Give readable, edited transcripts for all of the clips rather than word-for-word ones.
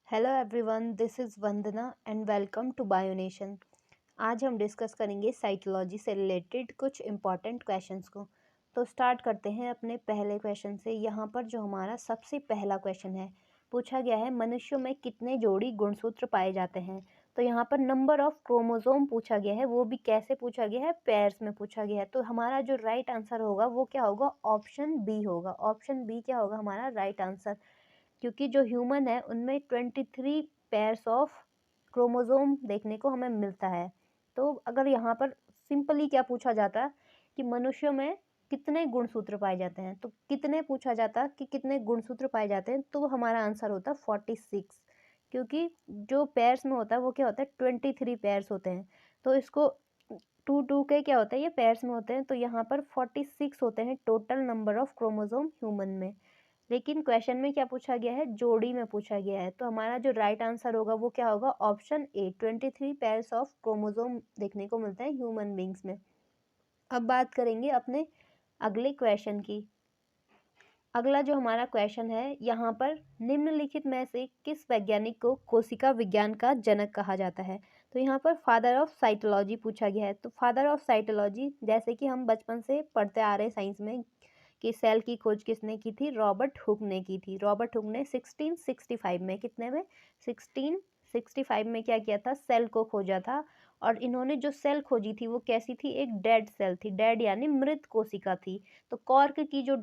Hello everyone, this is Vandana and welcome to Bionation. आज हम discuss करेंगे साइकोलॉजी से रिलेटेड कुछ इम्पॉर्टेंट क्वेश्चंस को। तो स्टार्ट करते हैं अपने पहले क्वेश्चन से। यहाँ पर जो हमारा सबसे पहला क्वेश्चन है, पूछा गया है मनुष्यों में कितने जोड़ी गुणसूत्र पाए जाते हैं। तो यहाँ पर नंबर ऑफ क्रोमोसोम पूछा गया है, वो भी कैसे पूछा गया है, पेयर्स में पूछा गया है। तो हमारा जो राइट आंसर होगा वो क्या होगा, ऑप्शन बी होगा। ऑप्शन बी क्या होगा हमारा राइट आंसर, क्योंकि जो ह्यूमन है उनमें 23 पेयर्स ऑफ क्रोमोसोम देखने को हमें मिलता है। तो अगर यहाँ पर सिंपली क्या पूछा जाता कि मनुष्यों में कितने गुणसूत्र पाए जाते हैं, तो कितने पूछा जाता कि कितने गुणसूत्र पाए जाते हैं, तो हमारा आंसर होता 46। क्योंकि जो पेयर्स में होता है वो क्या होता है, 23 पेयर्स होते हैं। तो इसको टू टू के क्या होता है, ये पेयर्स में होते हैं। तो यहाँ पर 46 होते हैं total number of chromosome human में। लेकिन क्वेश्चन में क्या पूछा गया है, जोड़ी में पूछा गया है। तो हमारा जो राइट आंसर होगा वो क्या होगा, option A, 23 pairs of chromosome देखने को मिलता है ह्यूमन बींग्स में। अब बात करेंगे अपने अगले क्वेश्चन की। अगला जो हमारा क्वेश्चन है, यहाँ पर निम्नलिखित में से किस वैज्ञानिक को कोशिका विज्ञान का जनक कहा जाता है। तो यहाँ पर फादर ऑफ साइटोलॉजी पूछा गया है। तो फादर ऑफ साइटोलॉजी, जैसे कि हम बचपन से पढ़ते आ रहे साइंस में कि सेल की खोज किसने की थी, रॉबर्ट हुक ने की थी। रॉबर्ट हुक ने 1665 में, कितने में, 1665 में क्या किया था, सेल को खोजा था। और इन्होंने जो सेल खोजी थी वो कैसी थी, एक डेड सेल थी। डेड यानी मृत कोशिका थी। तो कॉर्क की जो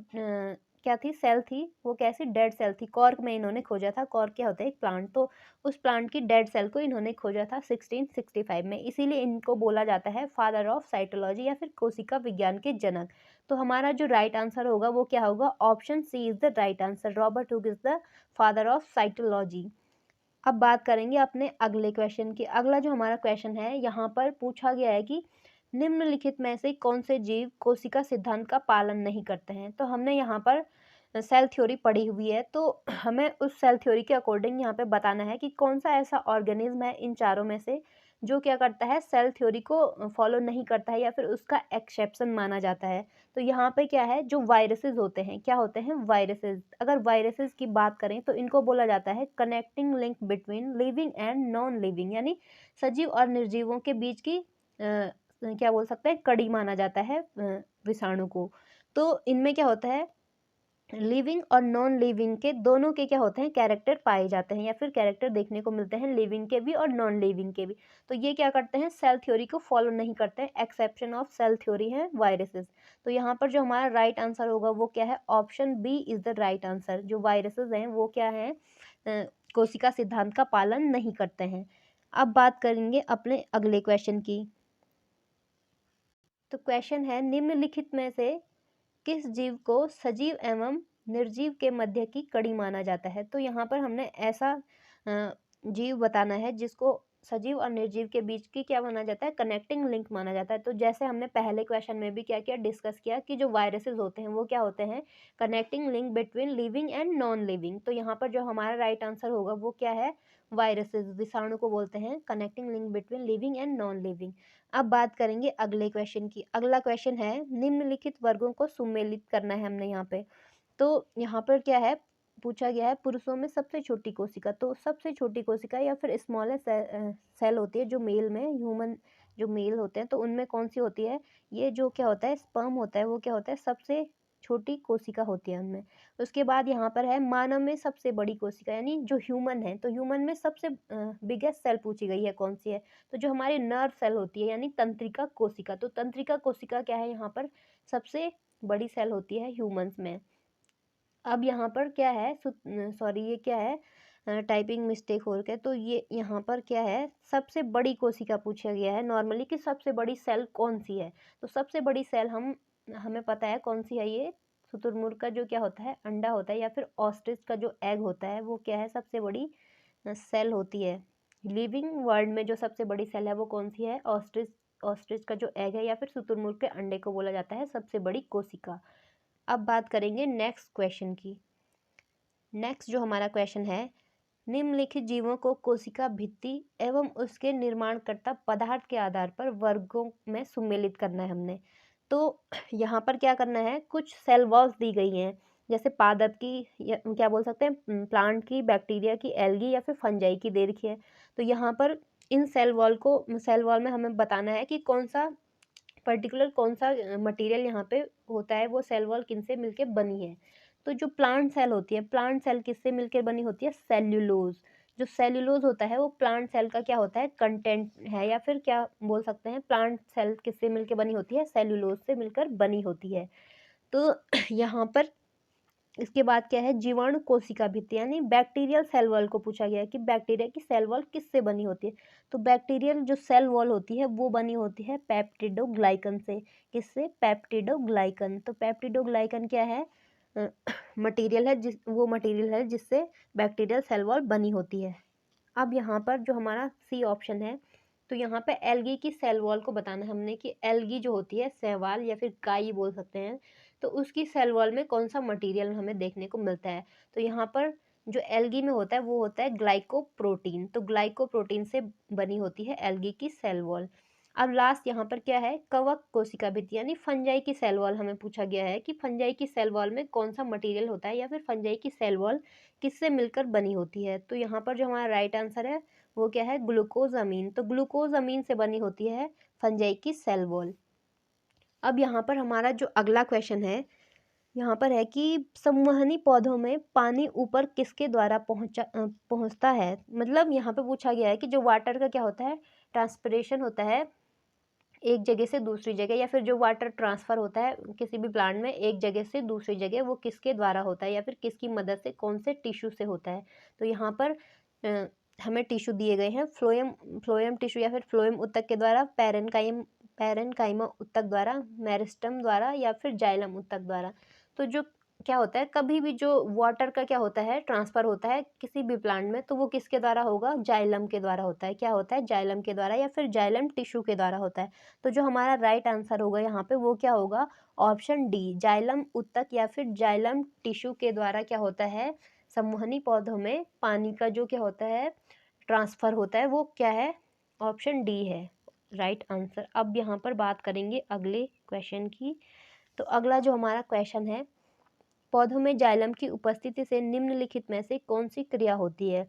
क्या थी, सेल थी, वो कैसी, डेड सेल थी। कॉर्क में इन्होंने खोजा था। कॉर्क क्या होता है, एक प्लांट। तो उस प्लांट की डेड सेल को इन्होंने खोजा था 1665 में। इसीलिए इनको बोला जाता है फादर ऑफ साइटोलॉजी या फिर कोशिका विज्ञान के जनक। तो हमारा जो राइट आंसर होगा वो क्या होगा, option C is the right answer. Robert Hooke is the father of cytology. अब बात करेंगे अपने अगले क्वेश्चन की। अगला जो हमारा क्वेश्चन है, यहाँ पर पूछा गया है कि निम्नलिखित में से कौन से जीव कोशिका सिद्धांत का पालन नहीं करते हैं। तो हमने यहाँ पर सेल थ्योरी पढ़ी हुई है, तो हमें उस सेल थ्योरी के अकॉर्डिंग यहाँ पे बताना है कि कौन सा ऐसा ऑर्गेनिज्म है इन चारों में से जो क्या करता है, सेल थ्योरी को फॉलो नहीं करता है या फिर उसका एक्सेप्शन माना जाता है। तो यहाँ पे क्या है, जो वायरसेस होते हैं, क्या होते हैं, वायरसेस। अगर वायरसेस की बात करें तो इनको बोला जाता है connecting link between living and non living, यानी सजीव और निर्जीवों के बीच की क्या बोल सकते हैं, कड़ी माना जाता है विषाणु को। तो इनमें क्या होता है, लिविंग और नॉन लिविंग के दोनों के क्या होते हैं, कैरेक्टर पाए जाते हैं या फिर कैरेक्टर देखने को मिलते हैं, लिविंग के भी और नॉन लिविंग के भी। तो ये क्या करते हैं, सेल थ्योरी को फॉलो नहीं करते हैं। एक्सेप्शन ऑफ सेल थ्योरी है वायरसेस। तो यहाँ पर जो हमारा राइट आंसर होगा वो क्या है, option B is the right answer. जो वायरसेस हैं वो क्या है, कोशिका सिद्धांत का पालन नहीं करते हैं। अब बात करेंगे अपने अगले क्वेश्चन की। तो क्वेश्चन है, निम्नलिखित में से किस जीव को सजीव एवं निर्जीव के मध्य की कड़ी माना जाता है। तो यहाँ पर हमने ऐसा जीव बताना है जिसको सजीव और निर्जीव के बीच की क्या माना जाता है, कनेक्टिंग लिंक माना जाता है। तो जैसे हमने पहले क्वेश्चन में भी क्या किया, डिस्कस किया कि जो वायरसेस होते हैं वो क्या होते हैं, connecting link between living and non living. तो यहाँ पर जो हमारा राइट आंसर होगा वो क्या है, वायरसेस, विषाणु को बोलते हैं connecting link between living and non living. अब बात करेंगे अगले क्वेश्चन की। अगला क्वेश्चन है, निम्नलिखित वर्गों को सुमेलित करना है हमने यहाँ पे। तो यहाँ पर क्या है, पूछा गया है पुरुषों में सबसे छोटी कोशिका। तो सबसे छोटी कोशिका या फिर स्मॉलेस्ट सेल होती है जो मेल में, ह्यूमन जो मेल होते हैं तो उनमें कौन सी होती है, ये जो क्या होता है, स्पर्म होता है, वो क्या होता है, सबसे छोटी कोशिका होती है उनमें। उसके बाद यहाँ पर है मानव में सबसे बड़ी कोशिका, यानी जो ह्यूमन है, तो ह्यूमन में सबसे बिगेस्ट सेल पूछी गई है, कौन सी है, तो जो हमारी नर्व सेल होती है यानी तंत्रिका कोशिका। तो तंत्रिका कोशिका क्या है, यहाँ पर सबसे बड़ी सेल होती है ह्यूमंस में। अब यहाँ पर क्या है, सॉरी ये क्या है, टाइपिंग मिस्टेक हो गया। तो ये यहाँ पर क्या है, सबसे बड़ी कोशिका पूछा गया है नॉर्मली कि सबसे बड़ी सेल कौन सी है। तो सबसे बड़ी सेल हमें पता है कौन सी है, ये शुतुरमुर्ग का जो क्या होता है, अंडा होता है, या फिर ऑस्ट्रिच का जो एग होता है वो क्या है, सबसे बड़ी सेल होती है। लिविंग वर्ल्ड में जो सबसे बड़ी सेल है वो कौन सी है, ऑस्ट्रिच। ऑस्ट्रिच का जो एग है या फिर शुतुरमुर्ग के अंडे को बोला जाता है सबसे बड़ी कोशिका। अब बात करेंगे नेक्स्ट क्वेश्चन की। नेक्स्ट जो हमारा क्वेश्चन है, निम्नलिखित जीवों को कोशिका भित्ति एवं उसके निर्माणकर्ता पदार्थ के आधार पर वर्गों में सुमेलित करना है हमने। तो यहाँ पर क्या करना है, कुछ सेल वॉल्स दी गई हैं जैसे पादप की, या क्या बोल सकते हैं, प्लांट की, बैक्टीरिया की, एल्गी या फिर फंजाई की दे रखी है। तो यहाँ पर इन सेल वॉल में हमें बताना है कि कौन सा पर्टिकुलर, कौन सा मटेरियल यहाँ पे होता है, वो सेल वॉल किनसे मिलके बनी है। तो जो प्लांट सेल होती है, प्लांट सेल किससे मिलकर बनी होती है? सेल्यूलोज। जो सेल्यूलोज होता है वो प्लांट सेल का क्या होता है? कंटेंट है, या फिर क्या बोल सकते हैं, प्लांट सेल किससे मिलकर बनी होती है? सेल्यूलोज से मिलकर बनी होती है। तो यहाँ पर इसके बाद क्या है? जीवाणु कोशिका भित्ति, यानी बैक्टीरियल सेल वॉल को पूछा गया है कि बैक्टीरिया की सेल वॉल किससे बनी होती है। तो बैक्टीरियल जो सेल वॉल होती है वो बनी होती है पेप्टिडोग्लाइकन से। किससे? पेप्टिडोग्लाइकन। तो पेप्टिडोग्लाइकन क्या है? मटेरियल है, वो मटेरियल है जिससे बैक्टीरियल सेल वॉल बनी होती है। अब यहाँ पर जो हमारा सी ऑप्शन है, तो यहाँ पे एल्गी की सेल वॉल को बताना है हमने कि एल्गी जो होती है, शैवाल या फिर काई बोल सकते हैं, तो उसकी सेल वॉल में कौन सा मटेरियल हमें देखने को मिलता है। तो यहाँ पर जो एल्गी में होता है वो होता है ग्लाइकोप्रोटीन। तो ग्लाइकोप्रोटीन से बनी होती है एल्गी की सेल वॉल। अब लास्ट यहाँ पर क्या है? कवक कोशिका भित्ति, यानी फंजाई की सेल वॉल हमें पूछा गया है कि फंजाई की सेल वॉल में कौन सा मटेरियल होता है, या फिर फंजाई की सेल वॉल किससे मिलकर बनी होती है। तो यहाँ पर जो हमारा राइट आंसर है वो क्या है? ग्लूकोज अमीन। तो ग्लूकोज अमीन से बनी होती है फंजाई की सेल वॉल। अब यहाँ पर हमारा जो अगला क्वेश्चन है, यहाँ पर है कि संवहनी पौधों में पानी ऊपर किसके द्वारा पहुँचता है। मतलब यहाँ पे पूछा गया है कि जो वाटर का क्या होता है? ट्रांसपिरेशन होता है एक जगह से दूसरी जगह, या फिर जो वाटर ट्रांसफ़र होता है किसी भी प्लांट में एक जगह से दूसरी जगह, वो किसके द्वारा होता है, या फिर किसकी मदद से, कौन से टिश्यू से होता है। तो यहाँ पर हमें टिश्यू दिए गए हैं, फ्लोएम टिश्यू या फिर फ्लोएम ऊतक के द्वारा, पैरेन्काइमा ऊतक द्वारा, मेरिस्टम द्वारा, या फिर जाइलम ऊतक द्वारा। तो जो क्या होता है, कभी भी जो वाटर का क्या होता है, ट्रांसफ़र होता है किसी भी प्लांट में, तो वो किसके द्वारा होगा? जाइलम के द्वारा होता है। क्या होता है? जाइलम के द्वारा, या फिर जाइलम टिश्यू के द्वारा होता है। तो जो हमारा राइट आंसर होगा यहाँ पे वो क्या होगा? ऑप्शन डी, जाइलम ऊतक या फिर जाइलम टिश्यू के द्वारा क्या होता है? संवहनी पौधों में पानी का जो क्या होता है, ट्रांसफ़र होता है, वो क्या है? ऑप्शन डी है राइट आंसर। अब यहाँ पर बात करेंगे अगले क्वेश्चन की। तो अगला जो हमारा क्वेश्चन है, पौधों में जाइलम की उपस्थिति से निम्नलिखित में से कौन सी क्रिया होती है।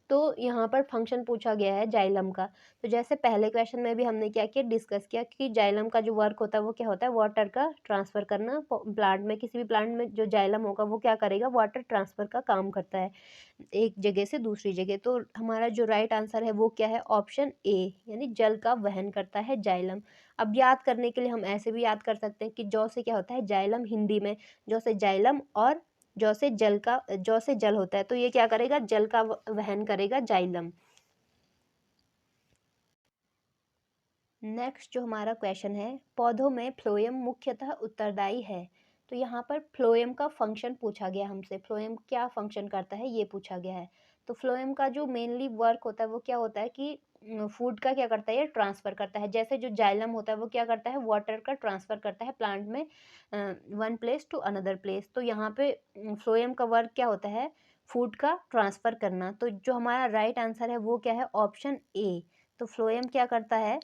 तो यहाँ पर फंक्शन पूछा गया है जाइलम का। तो जैसे पहले क्वेश्चन में भी हमने क्या किया, डिस्कस किया कि जाइलम का जो वर्क होता है वो क्या होता है? वाटर का ट्रांसफ़र करना। प्लांट में, किसी भी प्लांट में जो जाइलम होगा वो क्या करेगा? वाटर ट्रांसफ़र का काम करता है एक जगह से दूसरी जगह। तो हमारा जो राइट आंसर है वो क्या है? ऑप्शन ए, यानी जल का वहन करता है जाइलम। अब याद करने के लिए हम ऐसे भी याद कर सकते हैं कि जौ से क्या होता है? जाइलम। हिंदी में जौ से जाइलम, और जौ से जल होता है, तो ये क्या करेगा? जल का वहन करेगा जाइलम। नेक्स्ट जो हमारा क्वेश्चन है, पौधों में फ्लोएम मुख्यतः उत्तरदायी है। तो यहाँ पर फ्लोएम का फंक्शन पूछा गया हमसे, फ्लोएम क्या फंक्शन करता है ये पूछा गया है। तो फ्लोएम का जो मेनली वर्क होता है वो क्या होता है कि फूड का क्या करता है? ये ट्रांसफ़र करता है। जैसे जो जाइलम होता है वो क्या करता है? वाटर का ट्रांसफ़र करता है प्लांट में one place to another place. तो यहाँ पे फ्लोएम का वर्क क्या होता है? फूड का ट्रांसफ़र करना। तो जो हमारा राइट आंसर है वो क्या है? Option A. तो फ्लोएम क्या करता है?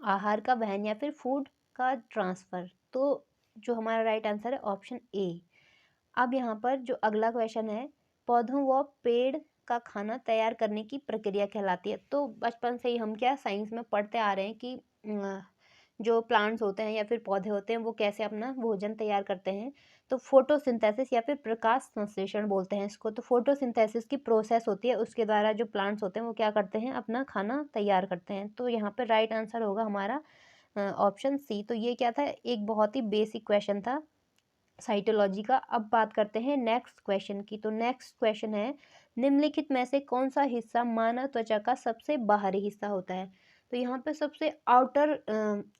आहार का वहन या फिर फूड का ट्रांसफ़र। तो जो हमारा राइट आंसर है ऑप्शन ए। अब यहाँ पर जो अगला क्वेश्चन है, पौधों व पेड़ का खाना तैयार करने की प्रक्रिया कहलाती है। तो बचपन से ही हम क्या साइंस में पढ़ते आ रहे हैं कि जो प्लांट्स होते हैं या फिर पौधे होते हैं वो कैसे अपना भोजन तैयार करते हैं। तो फोटोसिंथेसिस या फिर प्रकाश संश्लेषण बोलते हैं इसको। तो फोटोसिंथेसिस की प्रोसेस होती है, उसके द्वारा जो प्लांट्स होते हैं वो क्या करते हैं? अपना खाना तैयार करते हैं। तो यहाँ पर राइट आंसर होगा हमारा ऑप्शन सी। तो ये क्या था? एक बहुत ही बेसिक क्वेश्चन था साइटोलॉजी का। अब बात करते हैं नेक्स्ट क्वेश्चन की। तो नेक्स्ट क्वेश्चन है, निम्नलिखित में से कौन सा हिस्सा मानव त्वचा का सबसे बाहरी हिस्सा होता है। तो यहाँ पे सबसे आउटर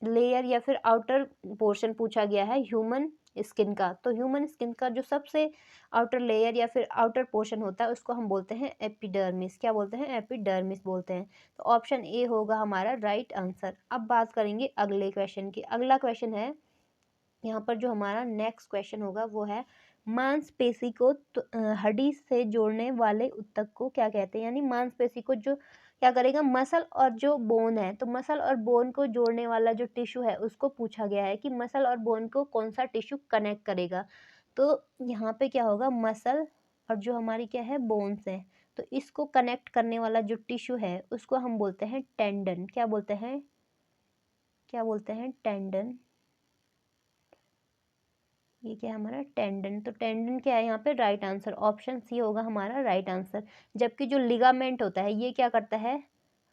लेयर या फिर आउटर पोर्शन पूछा गया है ह्यूमन स्किन का। तो ह्यूमन स्किन का जो सबसे आउटर लेयर या फिर आउटर पोर्शन होता है उसको हम बोलते हैं एपिडर्मिस। क्या बोलते हैं? एपिडर्मिस बोलते हैं। तो ऑप्शन ए होगा हमारा राइट आंसर। अब बात करेंगे अगले क्वेश्चन की। अगला क्वेश्चन है, यहाँ पर जो हमारा नेक्स्ट क्वेश्चन होगा वो है, मांसपेशी को हड्डी से जोड़ने वाले ऊतक को क्या कहते हैं। यानी मांसपेशी को जो क्या करेगा? मसल और जो बोन है, तो मसल और बोन को जोड़ने वाला जो टिश्यू है उसको पूछा गया है कि मसल और बोन को कौन सा टिश्यू कनेक्ट करेगा। तो यहाँ पे क्या होगा, मसल और जो हमारी क्या है, बोन्स है, तो इसको कनेक्ट करने वाला जो टिश्यू है उसको हम बोलते हैं टेंडन। क्या बोलते हैं, क्या बोलते हैं, टेंडन। ये क्या है हमारा, टेंडन। तो टेंडन क्या है यहाँ पे, राइट आंसर, ऑप्शन सी होगा हमारा राइट आंसर। जबकि जो लिगामेंट होता है ये क्या करता है,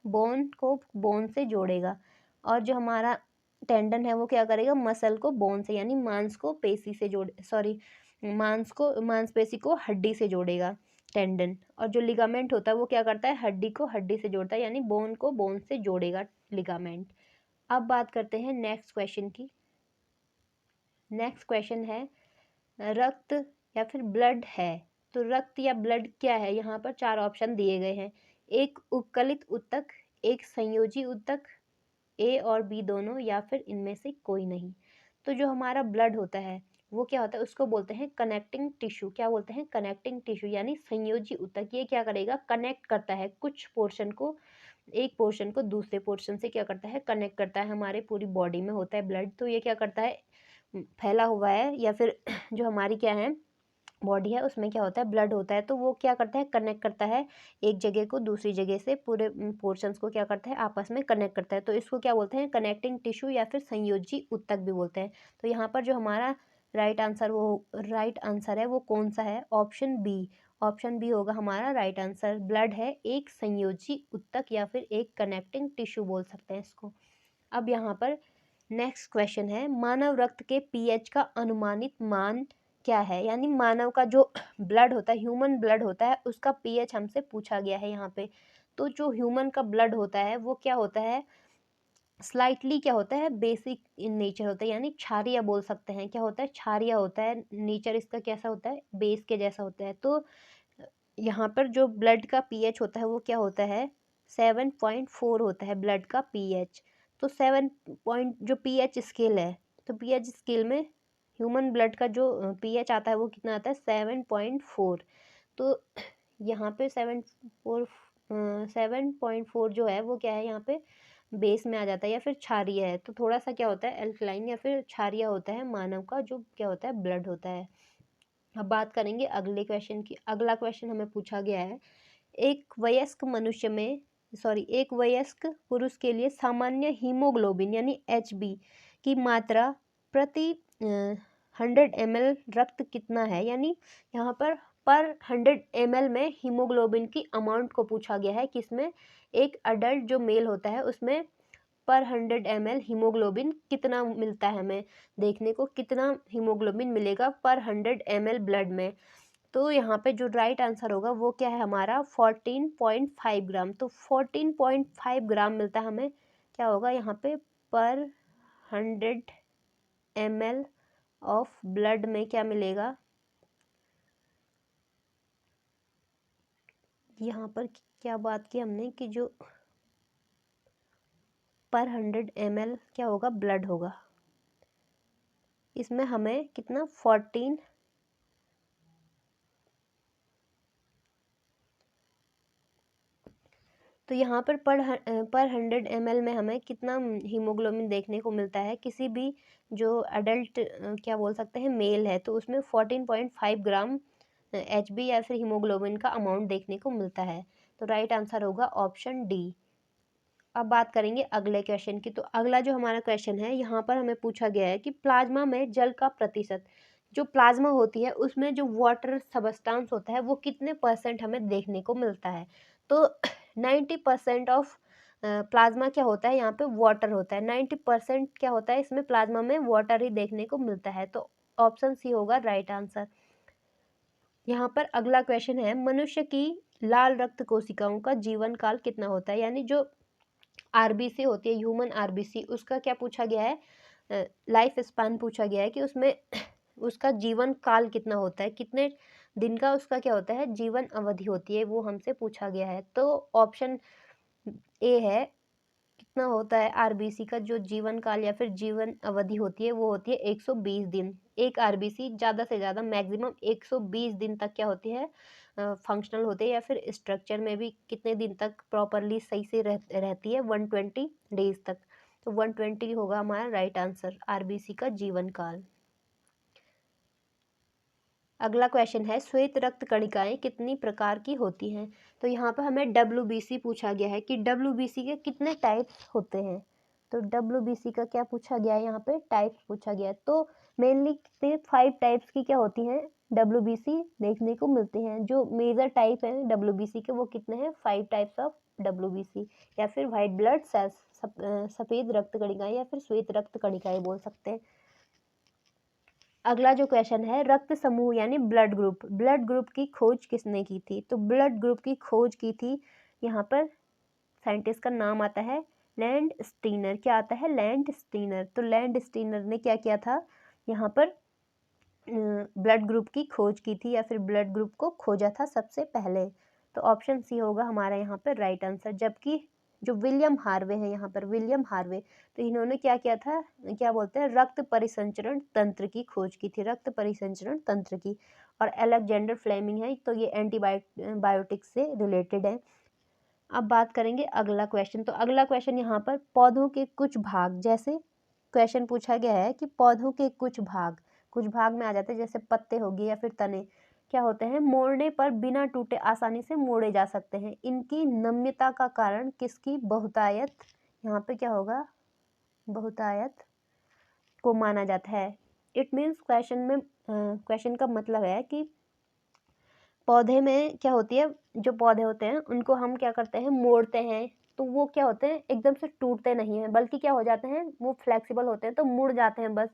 बोन को बोन से जोड़ेगा, और जो हमारा टेंडन है वो क्या करेगा, मसल को बोन से यानी मांस को पेशी से मांसपेशी को हड्डी से जोड़ेगा टेंडन। और जो लिगामेंट होता है वो क्या करता है, हड्डी को हड्डी से जोड़ता है, यानी बोन को बोन से जोड़ेगा लिगामेंट। अब बात करते हैं नेक्स्ट क्वेश्चन की। नेक्स्ट क्वेश्चन है, रक्त या फिर ब्लड है, तो रक्त या ब्लड क्या है, यहाँ पर चार ऑप्शन दिए गए हैं। एक उपकलित ऊतक, एक संयोजी ऊतक, ए और बी दोनों, या फिर इनमें से कोई नहीं। तो जो हमारा ब्लड होता है वो क्या होता है, उसको बोलते हैं कनेक्टिंग टिश्यू। क्या बोलते हैं, कनेक्टिंग टिश्यू, यानी संयोजी ऊतक। ये क्या करेगा, कनेक्ट करता है कुछ पोर्शन को, एक पोर्शन को दूसरे पोर्शन से क्या करता है, कनेक्ट करता है। हमारे पूरी बॉडी में होता है ब्लड, तो ये क्या करता है, फैला हुआ है, या फिर जो हमारी क्या है बॉडी है उसमें क्या होता है, ब्लड होता है, तो वो क्या करता है, कनेक्ट करता है एक जगह को दूसरी जगह से, पूरे पोर्शंस को क्या करता है, आपस में कनेक्ट करता है। तो इसको क्या बोलते हैं, कनेक्टिंग टिश्यू या फिर संयोजी ऊतक भी बोलते हैं। तो यहाँ पर जो हमारा राइट आंसर है वो कौन सा है, ऑप्शन बी। ऑप्शन बी होगा हमारा राइट आंसर। ब्लड है एक संयोजी ऊतक या फिर एक कनेक्टिंग टिश्यू बोल सकते हैं इसको। अब यहाँ पर नेक्स्ट क्वेश्चन है, मानव रक्त के पीएच का अनुमानित मान क्या है, यानी मानव का जो ब्लड होता है, ह्यूमन ब्लड होता है, उसका पीएच हमसे पूछा गया है यहाँ पे। तो जो ह्यूमन का ब्लड होता है वो क्या होता है, स्लाइटली क्या होता है, बेसिक इन नेचर होता है, यानी क्षारीय बोल सकते हैं। क्या होता है, क्षारीय होता है, नेचर इसका कैसा होता है, बेस के जैसा होता है। तो यहाँ पर जो ब्लड का पीएच होता है वो क्या होता है, 7.4 होता है ब्लड का पीएच। तो 7 पॉइंट जो पीएच स्केल है, तो पीएच स्केल में ह्यूमन ब्लड का जो पीएच आता है वो कितना आता है, 7.4। तो यहाँ पे 7.4 जो है वो क्या है, यहाँ पे बेस में आ जाता है या फिर क्षारीय है। तो थोड़ा सा क्या होता है, एल्कलाइन या फिर क्षारीय होता है मानव का जो क्या होता है, ब्लड होता है। अब बात करेंगे अगले क्वेश्चन की। अगला क्वेश्चन हमें पूछा गया है, एक वयस्क पुरुष के लिए सामान्य हीमोग्लोबिन यानी HB की मात्रा प्रति 100 ml रक्त कितना है, यानी यहाँ पर 100 ml में हीमोग्लोबिन की अमाउंट को पूछा गया है। किसमें, एक अडल्ट जो मेल होता है उसमें पर 100 ml हीमोग्लोबिन कितना मिलता है, हमें देखने को कितना हीमोग्लोबिन मिलेगा पर 100 ml ब्लड में। तो यहाँ पे जो राइट आंसर होगा वो क्या है हमारा, 14.5 ग्राम। तो 14.5 ग्राम मिलता है हमें, क्या होगा यहाँ पे, पर 100 ml ऑफ ब्लड में क्या मिलेगा, यहाँ पर क्या बात की हमने कि जो पर 100 ml क्या होगा, ब्लड होगा, इसमें हमें कितना 14, तो यहाँ पर 100 ml में हमें कितना हीमोग्लोबिन देखने को मिलता है, किसी भी जो अडल्ट क्या बोल सकते हैं मेल है, तो उसमें 14.5 ग्राम HB या फिर हीमोग्लोबिन का अमाउंट देखने को मिलता है। तो राइट आंसर होगा ऑप्शन डी। अब बात करेंगे अगले क्वेश्चन की। तो अगला जो हमारा क्वेश्चन है, यहाँ पर हमें पूछा गया है कि प्लाज्मा में जल का प्रतिशत, जो प्लाज्मा होती है उसमें जो वाटर सबस्टांस होता है वो कितने % हमें देखने को मिलता है। तो 90% ऑफ प्लाज्मा क्या होता है, यहाँ पे वाटर होता है। 90% क्या होता है इसमें, प्लाज्मा में वाटर ही देखने को मिलता है। तो ऑप्शन सी होगा राइट आंसर। यहाँ पर अगला क्वेश्चन है, मनुष्य की लाल रक्त कोशिकाओं का जीवन काल कितना होता है, यानी जो आरबीसी होती है, ह्यूमन आरबीसी, उसका क्या पूछा गया है, लाइफ स्पान पूछा गया है कि उसमें उसका जीवन काल कितना होता है, कितने दिन का उसका क्या होता है, जीवन अवधि होती है, वो हमसे पूछा गया है। तो ऑप्शन ए है, कितना होता है आरबीसी का जो जीवन काल या फिर जीवन अवधि होती है वो होती है 120 दिन। एक आरबीसी ज़्यादा से ज़्यादा मैक्सिमम 120 दिन तक क्या होती है, फंक्शनल होते हैं, या फिर स्ट्रक्चर में भी कितने दिन तक प्रॉपरली सही से रहती है, 120 डेज तक। तो 120 होगा हमारा राइट आंसर, आरबीसी का जीवन काल। अगला क्वेश्चन है श्वेत रक्त कणिकाएं कितनी प्रकार की होती हैं। तो यहाँ पर हमें WBC पूछा गया है कि WBC के कितने टाइप्स होते हैं। तो WBC का क्या पूछा गया है, यहाँ पे टाइप्स पूछा गया है। तो मेनली 5 टाइप्स की क्या होती हैं WBC देखने को मिलते हैं। जो मेजर टाइप है WBC के वो कितने हैं, 5 टाइप्स ऑफ WBC, या फिर वाइट ब्लड सेल्स, सफेद रक्त कणिकाएं, या फिर श्वेत रक्त कणिकाएं बोल सकते हैं। अगला जो क्वेश्चन है रक्त समूह यानी ब्लड ग्रुप की खोज किसने की थी। तो ब्लड ग्रुप की खोज की थी, यहाँ पर साइंटिस्ट का नाम आता है लैंड स्टीनर। क्या आता है, लैंड स्टीनर। तो लैंड स्टीनर ने क्या किया था, यहाँ पर ब्लड ग्रुप की खोज की थी, या फिर ब्लड ग्रुप को खोजा था सबसे पहले। तो ऑप्शन सी होगा हमारा यहाँ पर राइट आंसर। जबकि जो विलियम हार्वे हैं, यहाँ पर विलियम हार्वे, तो इन्होंने क्या किया था, क्या बोलते हैं, रक्त परिसंचरण तंत्र की खोज की थी, रक्त परिसंचरण तंत्र की। और अलेक्जेंडर फ्लेमिंग है, तो ये एंटीबायोटिक से रिलेटेड है। अब बात करेंगे अगला क्वेश्चन। तो अगला क्वेश्चन यहाँ पर पौधों के कुछ भाग, जैसे क्वेश्चन पूछा गया है कि पौधों के कुछ भाग में आ जाते हैं, जैसे पत्ते हो गए या फिर तने, क्या होते हैं, मोड़ने पर बिना टूटे आसानी से मोड़े जा सकते हैं। इनकी नम्यता का कारण किसकी बहुतायत, यहाँ पे क्या होगा, बहुतायत को माना जाता है। इट मीन्स क्वेश्चन का मतलब है कि पौधे में क्या होती है, जो पौधे होते हैं उनको हम क्या करते हैं, मोड़ते हैं, तो वो क्या होते हैं, एकदम से टूटते नहीं हैं, बल्कि क्या हो जाते हैं, वो फ्लेक्सिबल होते हैं, तो मुड़ जाते हैं, बस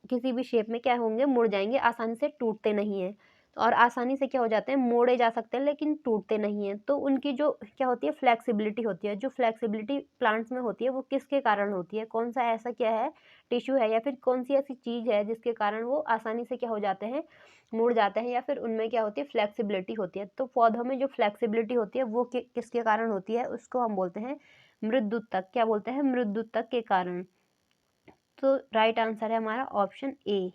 किसी भी शेप में क्या होंगे, मुड़ जाएंगे, आसानी से टूटते नहीं हैं। और आसानी से क्या हो जाते हैं, मोड़े जा सकते हैं, लेकिन टूटते नहीं हैं। तो उनकी जो क्या होती है, फ्लेक्सिबिलिटी होती है। जो फ्लेक्सिबिलिटी प्लांट्स में होती है वो किसके कारण होती है, कौन सा ऐसा क्या है, टिश्यू है, या फिर कौन सी ऐसी चीज़ है जिसके कारण वो आसानी से क्या हो जाते हैं, मुड़ जाते हैं, या फिर उनमें क्या होती है, फ्लेक्सिबिलिटी होती है। तो पौधों में जो फ्लेक्सिबिलिटी होती है वो किसके कारण होती है, उसको हम बोलते हैं मृदुतक। क्या बोलते हैं, मृदुतक के कारण। तो राइट आंसर है हमारा ऑप्शन ए।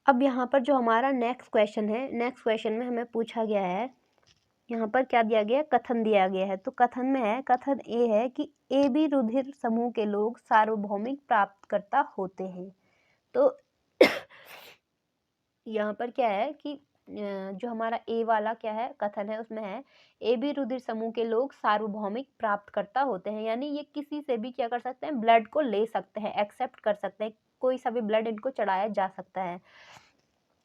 अब यहाँ पर जो हमारा नेक्स्ट क्वेश्चन में हमें पूछा गया है, यहाँ पर क्या दिया गया है, कथन दिया गया है। तो कथन में है, कथन ए है कि AB रुधिर समूह के लोग सार्वभौमिक प्राप्तकर्ता होते हैं। तो यहाँ पर क्या है कि जो हमारा ए वाला क्या है, कथन है, उसमें है AB रुधिर समूह के लोग सार्वभौमिक प्राप्तकर्ता होते हैं, यानी ये किसी से भी क्या कर सकते हैं, ब्लड को ले सकते हैं, एक्सेप्ट कर सकते हैं, कोई सा भी ब्लड इनको चढ़ाया जा सकता है।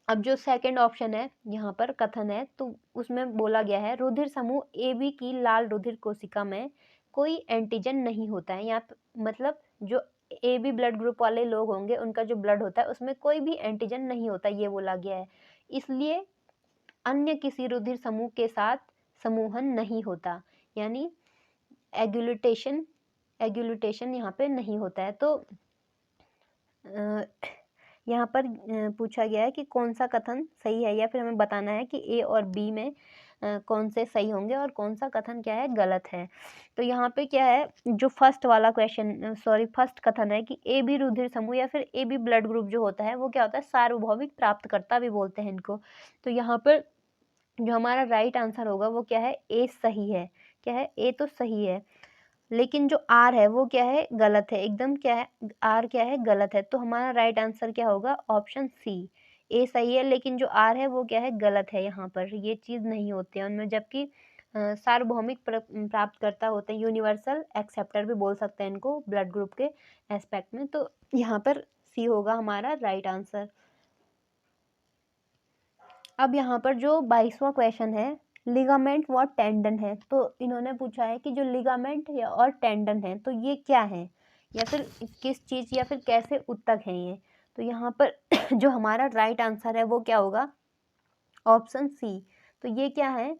अब जो सेकंड ऑप्शन है यहाँ पर कथन है, तो उसमें बोला गया है रुधिर समूह AB की लाल रुधिर कोशिका में कोई एंटीजन नहीं होता है। यहाँ मतलब जो AB ब्लड ग्रुप वाले लोग होंगे उनका जो ब्लड होता है उसमें कोई भी एंटीजन नहीं होता, ये बोला गया है। इसलिए अन्य किसी रुधिर समूह के साथ समूहन नहीं होता, यानी एग्यूलेटेशन यहाँ पे नहीं होता है। तो यहाँ पर पूछा गया है कि कौन सा कथन सही है, या फिर हमें बताना है कि ए और बी में कौन से सही होंगे और कौन सा कथन क्या है, गलत है। तो यहाँ पे क्या है, जो फर्स्ट कथन है कि AB रुधिर समूह या फिर AB ब्लड ग्रुप जो होता है वो क्या होता है, सार्वभौमिक प्राप्तकर्ता भी बोलते हैं इनको। तो यहाँ पर जो हमारा राइट आंसर होगा वो क्या है, ए सही है। क्या है, ए तो सही है, लेकिन जो आर है वो क्या है, गलत है एकदम। क्या है, आर क्या है, गलत है। तो हमारा राइट आंसर क्या होगा, ऑप्शन सी। ए सही है, लेकिन जो आर है वो क्या है, गलत है। यहाँ पर ये चीज़ नहीं होती है उनमें, जबकि सार्वभौमिक प्राप्तकर्ता होते हैं, यूनिवर्सल एक्सेप्टर भी बोल सकते हैं इनको ब्लड ग्रुप के एस्पेक्ट में। तो यहाँ पर सी होगा हमारा राइट आंसर। अब यहाँ पर जो 22वां क्वेश्चन है, लिगामेंट व टेंडन है। तो इन्होंने पूछा है कि जो लिगामेंट या और टेंडन है तो ये क्या है, या फिर किस चीज़ या फिर कैसे उत्तक हैं ये। तो यहाँ पर जो हमारा राइट आंसर है वो क्या होगा, ऑप्शन सी। तो ये क्या है,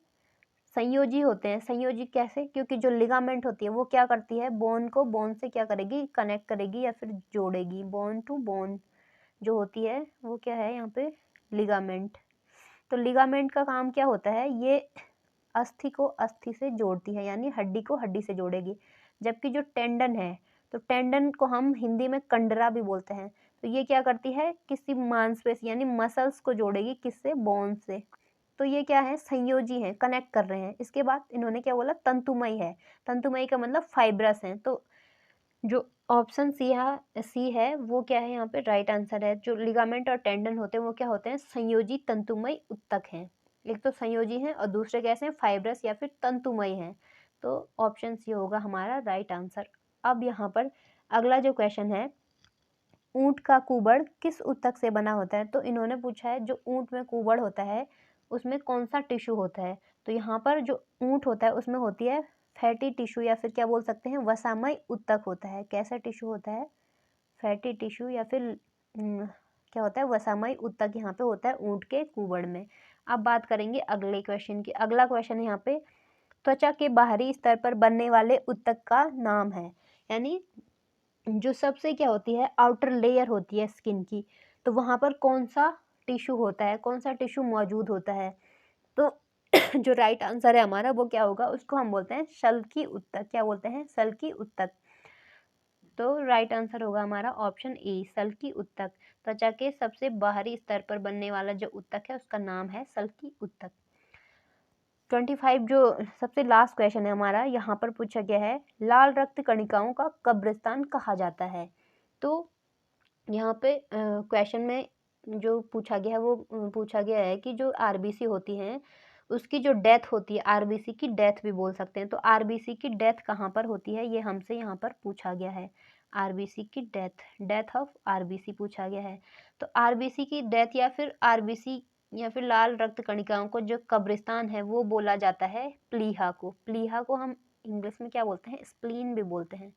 संयोजी होते हैं। संयोजी कैसे, क्योंकि जो लिगामेंट होती है वो क्या करती है, बोन को बोन से क्या करेगी, कनेक्ट करेगी या फिर जोड़ेगी। बोन टू बोन जो होती है वो क्या है यहाँ पे, लिगामेंट। तो लिगामेंट का काम क्या होता है, ये अस्थि को अस्थि से जोड़ती है, यानी हड्डी को हड्डी से जोड़ेगी। जबकि जो टेंडन है, तो टेंडन को हम हिंदी में कंडरा भी बोलते हैं। तो ये क्या करती है, किसी मांसपेशी यानी मसल्स को जोड़ेगी, किससे, बोन से। तो ये क्या है, संयोजी है, कनेक्ट कर रहे हैं। इसके बाद इन्होंने क्या बोला, तंतुमय है। तंतुमय का मतलब फाइब्रस है। तो जो ऑप्शन सी है वो क्या है यहाँ पे राइट आंसर है। जो लिगामेंट और टेंडन होते हैं वो क्या होते हैं, संयोजी तंतुमय ऊतक हैं। एक तो संयोजी हैं और दूसरे कैसे हैं, फाइब्रस या फिर तंतुमय हैं। तो ऑप्शन सी होगा हमारा राइट आंसर। अब यहाँ पर अगला जो क्वेश्चन है, ऊंट का कुबड़ किस ऊतक से बना होता है। तो इन्होंने पूछा है जो ऊंट में कुबड़ होता है उसमें कौन सा टिश्यू होता है। तो यहाँ पर जो ऊंट होता है उसमें होती है फैटी टिश्यू या फिर क्या बोल सकते हैं, वसामय ऊतक होता है। कैसा टिश्यू होता है, फैटी टिश्यू या फिर क्या होता है, वसामय ऊतक यहाँ पे होता है ऊंट के कुबड़ में। अब बात करेंगे अगले क्वेश्चन की। अगला क्वेश्चन यहाँ पे त्वचा के बाहरी स्तर पर बनने वाले ऊतक का नाम है। यानी जो सबसे क्या होती है, आउटर लेयर होती है स्किन की, तो वहाँ पर कौन सा टिश्यू होता है, कौन सा टिश्यू मौजूद होता है। तो जो राइट आंसर है हमारा वो क्या होगा, उसको हम बोलते हैं शल्की ऊतक। क्या बोलते हैं, शल्की ऊतक। तो राइट आंसर होगा हमारा ऑप्शन ए, शल्की ऊतक। त्वचा के सबसे बाहरी स्तर पर बनने वाला जो ऊतक है उसका नाम है शल्की ऊतक। 25 जो सबसे लास्ट क्वेश्चन है हमारा, यहाँ पर पूछा गया है लाल रक्त कणिकाओं का कब्रिस्तान कहा जाता है। तो यहाँ पे क्वेश्चन में जो पूछा गया है वो पूछा गया है कि जो आरबीसी होती हैं उसकी जो डेथ होती है, आरबीसी की डेथ भी बोल सकते हैं। तो आरबीसी की डेथ कहाँ पर होती है ये हमसे यहाँ पर पूछा गया है। आरबीसी की डेथ, डेथ ऑफ आरबीसी पूछा गया है। तो आरबीसी की डेथ या फिर आरबीसी या फिर लाल रक्त कणिकाओं को जो कब्रिस्तान है वो बोला जाता है प्लीहा को। प्लीहा को हम इंग्लिश में क्या बोलते हैं, स्प्लीन भी बोलते हैं,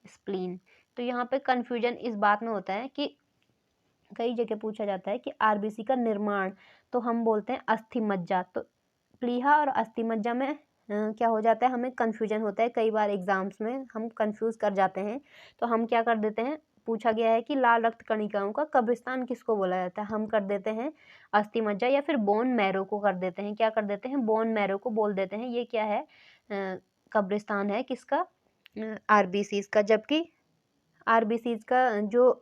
स्प्लीन। तो यहाँ पे कंफ्यूजन इस बात में होता है कि कई जगह पूछा जाता है कि आरबीसी का निर्माण, तो हम बोलते हैं अस्थि मज्जा। तो प्लीहा और अस्थि मज्जा में क्या हो जाता है, हमें कंफ्यूजन होता है। कई बार एग्जाम्स में हम कंफ्यूज कर जाते हैं। तो हम क्या कर देते हैं, पूछा गया है कि लाल रक्त कणिकाओं का कब्रिस्तान किसको बोला जाता है, हम कर देते हैं अस्थि मज्जा या फिर बोन मैरो को कर देते हैं। क्या कर देते हैं, बोन मैरो को बोल देते हैं। ये क्या है, कब्रिस्तान है किसका, आरबीसी का। जबकि आरबीसी का जो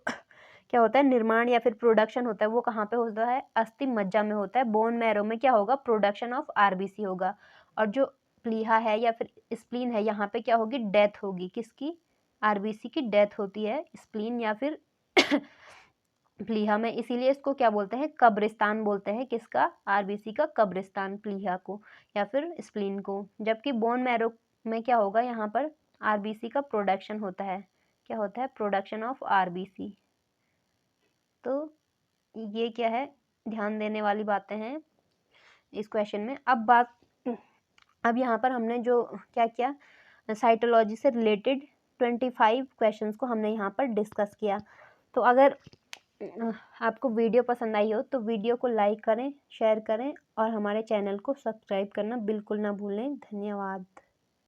क्या होता है निर्माण या फिर प्रोडक्शन होता है वो कहाँ पे होता है, अस्थि मज्जा में होता है। बोन मैरो में क्या होगा, प्रोडक्शन ऑफ आरबीसी होगा। और जो प्लीहा है या फिर स्प्लीन है यहाँ पे क्या होगी, डेथ होगी किसकी, आरबीसी की डेथ होती है स्प्लीन या फिर प्लीहा में। इसीलिए इसको क्या बोलते हैं, कब्रिस्तान बोलते हैं। किसका, आरबीसी का कब्रिस्तान, प्लीहा को या फिर स्प्लीन को। जबकि बोन मैरो में क्या होगा, यहाँ पर आरबीसी का प्रोडक्शन होता है। क्या होता है, प्रोडक्शन ऑफ आरबीसी। तो ये क्या है, ध्यान देने वाली बातें हैं इस क्वेश्चन में। अब यहाँ पर हमने जो क्या किया, साइटोलॉजी से रिलेटेड 25 क्वेश्चंस को हमने यहाँ पर डिस्कस किया। तो अगर आपको वीडियो पसंद आई हो तो वीडियो को लाइक करें, शेयर करें और हमारे चैनल को सब्सक्राइब करना बिल्कुल ना भूलें। धन्यवाद।